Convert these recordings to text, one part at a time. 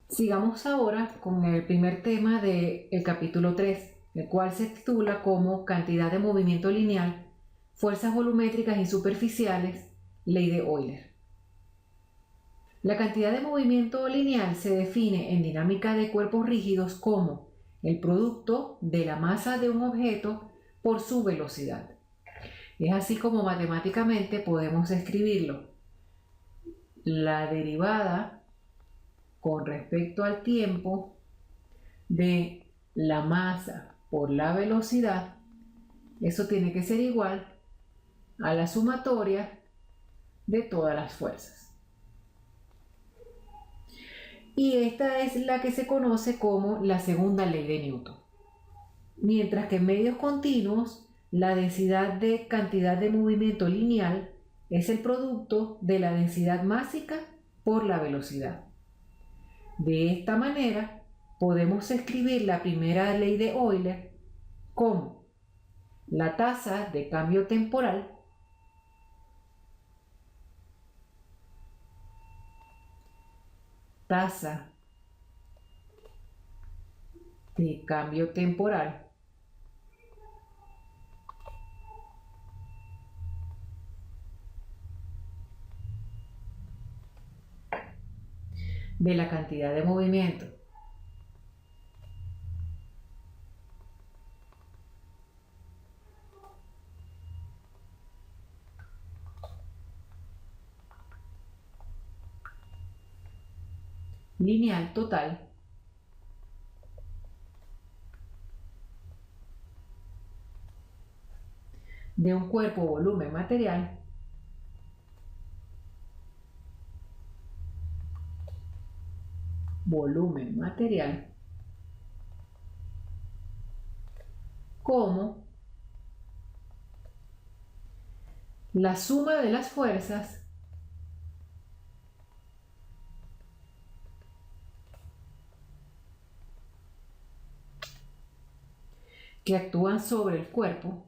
Sigamos ahora con el primer tema del capítulo 3, el cual se titula como cantidad de movimiento lineal, fuerzas volumétricas y superficiales, ley de Euler. La cantidad de movimiento lineal se define en dinámica de cuerpos rígidos como el producto de la masa de un objeto por su velocidad. Es así como matemáticamente podemos escribirlo. La derivada con respecto al tiempo de la masa por la velocidad, eso tiene que ser igual a la sumatoria de todas las fuerzas. Y esta es la que se conoce como la segunda ley de Newton. Mientras que en medios continuos, la densidad de cantidad de movimiento lineal es el producto de la densidad másica por la velocidad. De esta manera, podemos escribir la primera ley de Euler como la tasa de cambio temporal de la cantidad de movimiento lineal total de un cuerpo volumen material como la suma de las fuerzas que actúan sobre el cuerpo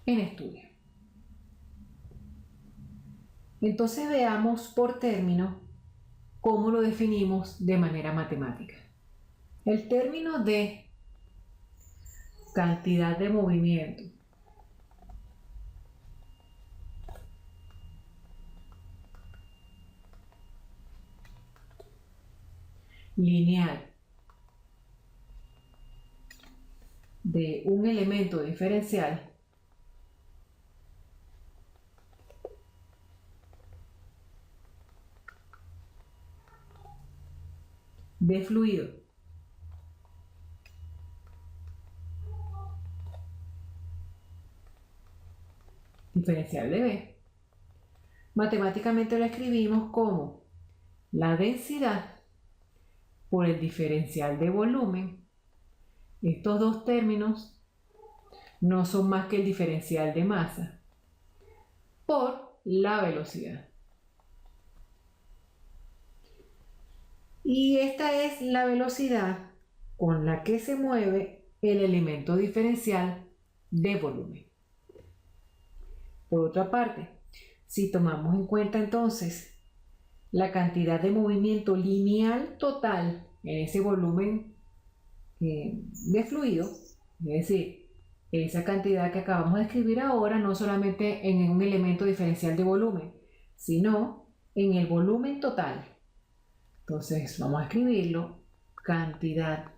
en estudio. Entonces veamos por término cómo lo definimos de manera matemática. El término de cantidad de movimiento lineal de un elemento diferencial de fluido diferencial de B, matemáticamente lo escribimos como la densidad por el diferencial de volumen. Estos dos términos no son más que el diferencial de masa por la velocidad. Y esta es la velocidad con la que se mueve el elemento diferencial de volumen. Por otra parte, si tomamos en cuenta entonces la cantidad de movimiento lineal total en ese volumen de fluido, es decir, esa cantidad que acabamos de escribir ahora, no solamente en un elemento diferencial de volumen, sino en el volumen total. Entonces vamos a escribirlo, cantidad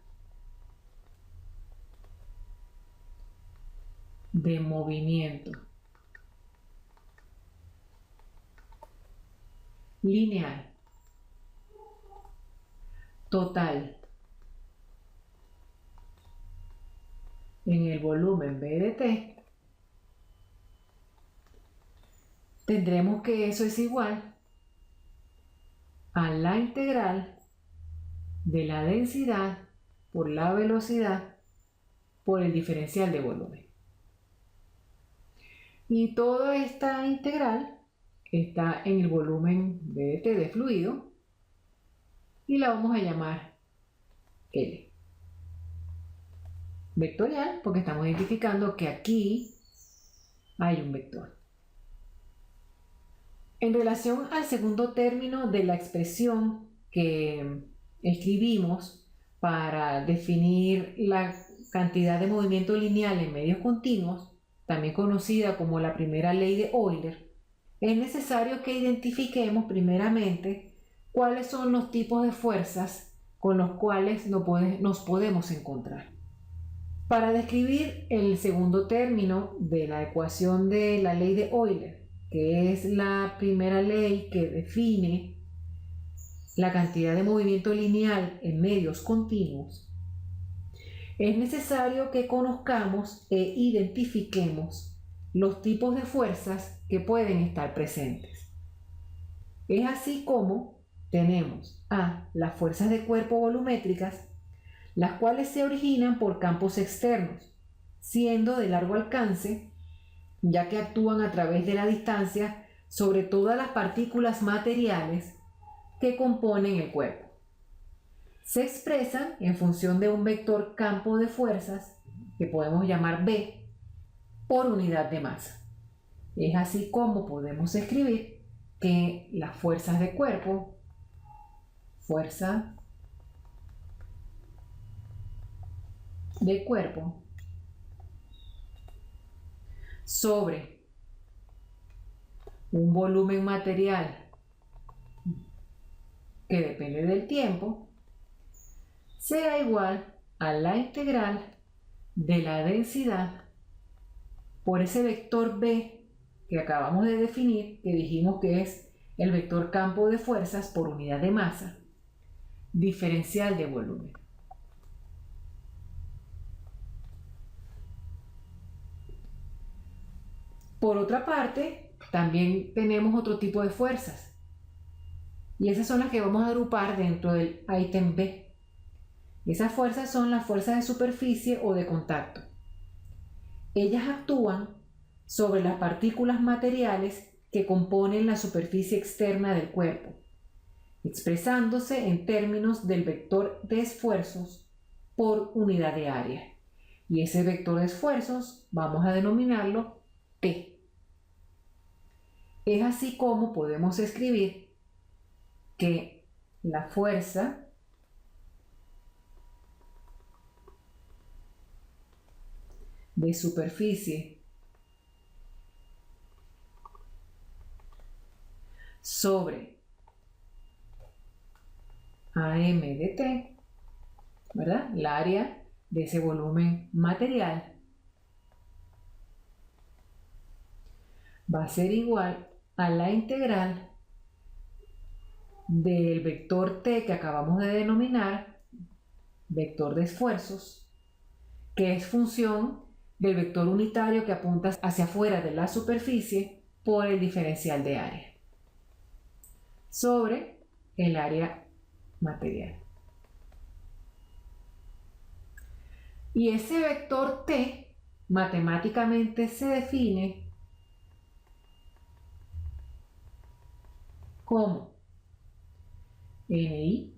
de movimiento lineal total en el volumen B de T, tendremos que eso es igual a la integral de la densidad por la velocidad por el diferencial de volumen. Y toda esta integral está en el volumen B de T de fluido y la vamos a llamar L. Vectorial porque estamos identificando que aquí hay un vector. En relación al segundo término de la expresión que escribimos para definir la cantidad de movimiento lineal en medios continuos, también conocida como la primera ley de Euler, es necesario que identifiquemos primeramente cuáles son los tipos de fuerzas con los cuales nos podemos encontrar. Para describir el segundo término de la ecuación de la ley de Euler, que es la primera ley que define la cantidad de movimiento lineal en medios continuos, es necesario que conozcamos e identifiquemos los tipos de fuerzas que pueden estar presentes. Es así como tenemos a las fuerzas de cuerpo volumétricas, las cuales se originan por campos externos, siendo de largo alcance, ya que actúan a través de la distancia sobre todas las partículas materiales que componen el cuerpo. Se expresan en función de un vector campo de fuerzas, que podemos llamar B, por unidad de masa. Es así como podemos escribir que las fuerzas de cuerpo, fuerza de cuerpo, sobre un volumen material que depende del tiempo, será igual a la integral de la densidad por ese vector B que acabamos de definir, que dijimos que es el vector campo de fuerzas por unidad de masa, diferencial de volumen. Por otra parte, también tenemos otro tipo de fuerzas, y esas son las que vamos a agrupar dentro del ítem B. Esas fuerzas son las fuerzas de superficie o de contacto. Ellas actúan sobre las partículas materiales que componen la superficie externa del cuerpo, expresándose en términos del vector de esfuerzos por unidad de área. Y ese vector de esfuerzos vamos a denominarlo P. Es así como podemos escribir que la fuerza de superficie sobre AM de T, ¿verdad? La área de ese volumen material va a ser igual a la integral del vector T que acabamos de denominar vector de esfuerzos, que es función del vector unitario que apunta hacia afuera de la superficie por el diferencial de área sobre el área material. Y ese vector T matemáticamente se define como NI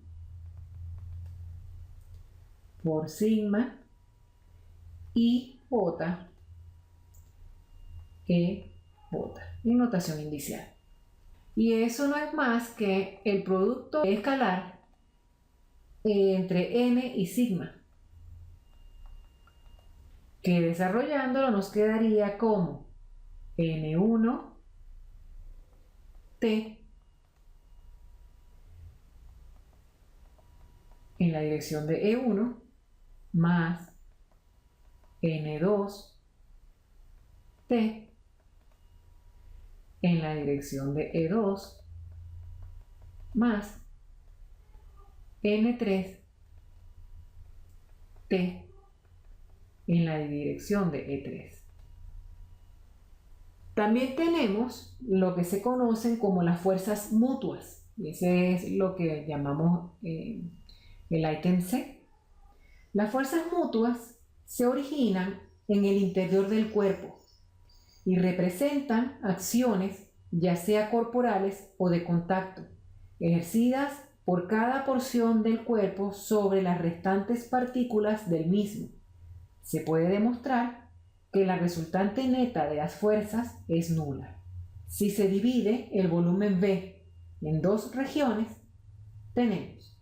por sigma I J E J en notación inicial. Y eso no es más que el producto escalar entre n y sigma, que desarrollándolo nos quedaría como N1 T en la dirección de E1 más N2 T en la dirección de E2 más N3 T en la dirección de E3. También tenemos lo que se conocen como las fuerzas mutuas, y ese es lo que llamamos el ítem C. Las fuerzas mutuas se originan en el interior del cuerpo y representan acciones ya sea corporales o de contacto, ejercidas por cada porción del cuerpo sobre las restantes partículas del mismo. Se puede demostrar que la resultante neta de las fuerzas es nula. Si se divide el volumen V en dos regiones, tenemos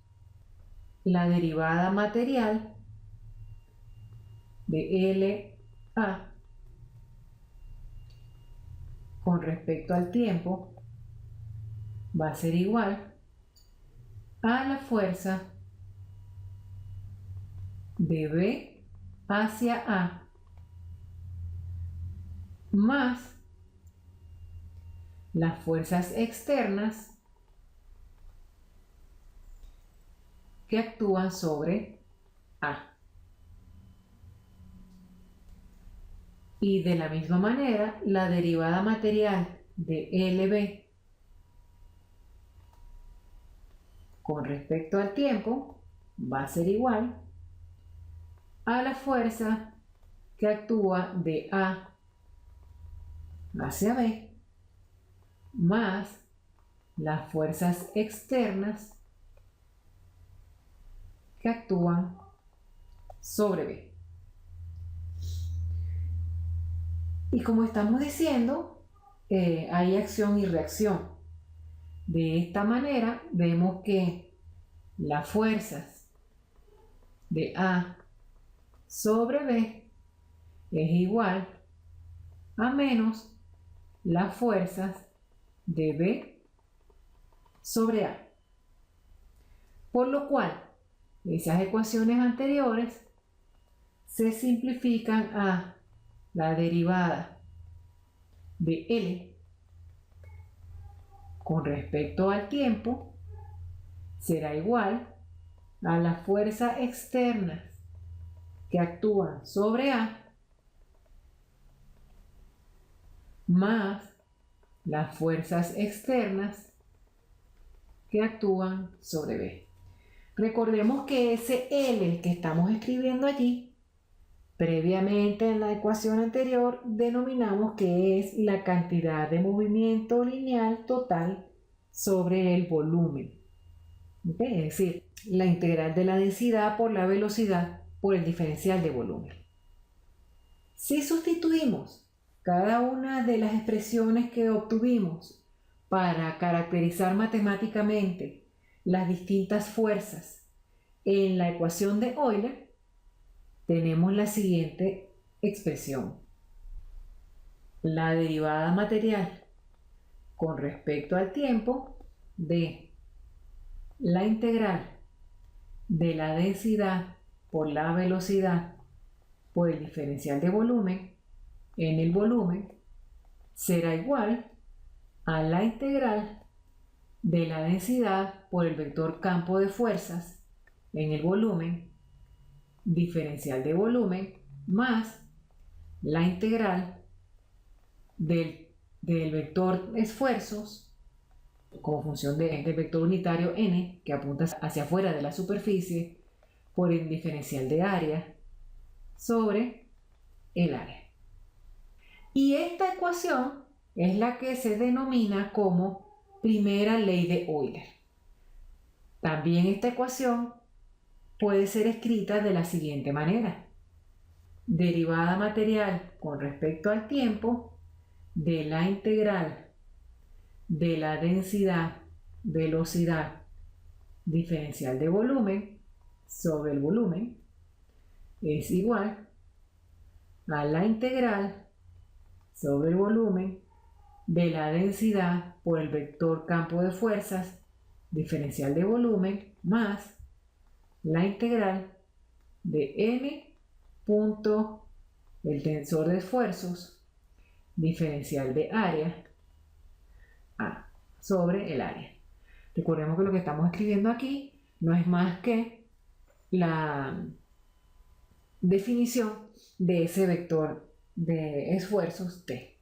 la derivada material de LA con respecto al tiempo va a ser igual a la fuerza de B hacia A más las fuerzas externas que actúan sobre A. Y de la misma manera, la derivada material de LB con respecto al tiempo va a ser igual a la fuerza que actúa de A hacia B más las fuerzas externas que actúan sobre B. Y como estamos diciendo, hay acción y reacción. De esta manera vemos que las fuerzas de A sobre B es igual a menos las fuerzas de B sobre A. Por lo cual, esas ecuaciones anteriores se simplifican a la derivada de L con respecto al tiempo será igual a las fuerzas externas que actúan sobre A más las fuerzas externas que actúan sobre B. Recordemos que ese L que estamos escribiendo allí, previamente en la ecuación anterior, denominamos que es la cantidad de movimiento lineal total sobre el volumen. ¿Okay? Es decir, la integral de la densidad por la velocidad por el diferencial de volumen. Si sustituimos cada una de las expresiones que obtuvimos para caracterizar matemáticamente las distintas fuerzas en la ecuación de Euler, tenemos la siguiente expresión. La derivada material con respecto al tiempo de la integral de la densidad por la velocidad por el diferencial de volumen en el volumen será igual a la integral de la densidad por el vector campo de fuerzas en el volumen diferencial de volumen más la integral del vector esfuerzos como función del vector unitario n que apunta hacia afuera de la superficie por el diferencial de área sobre el área. Y esta ecuación es la que se denomina como primera ley de Euler. También esta ecuación puede ser escrita de la siguiente manera. Derivada material con respecto al tiempo de la integral de la densidad, velocidad, diferencial de volumen sobre el volumen es igual a la integral sobre el volumen de la densidad por el vector campo de fuerzas, diferencial de volumen, más la integral de n punto el tensor de esfuerzos, diferencial de área, A sobre el área. Recordemos que lo que estamos escribiendo aquí no es más que la definición de ese vector de esfuerzos T.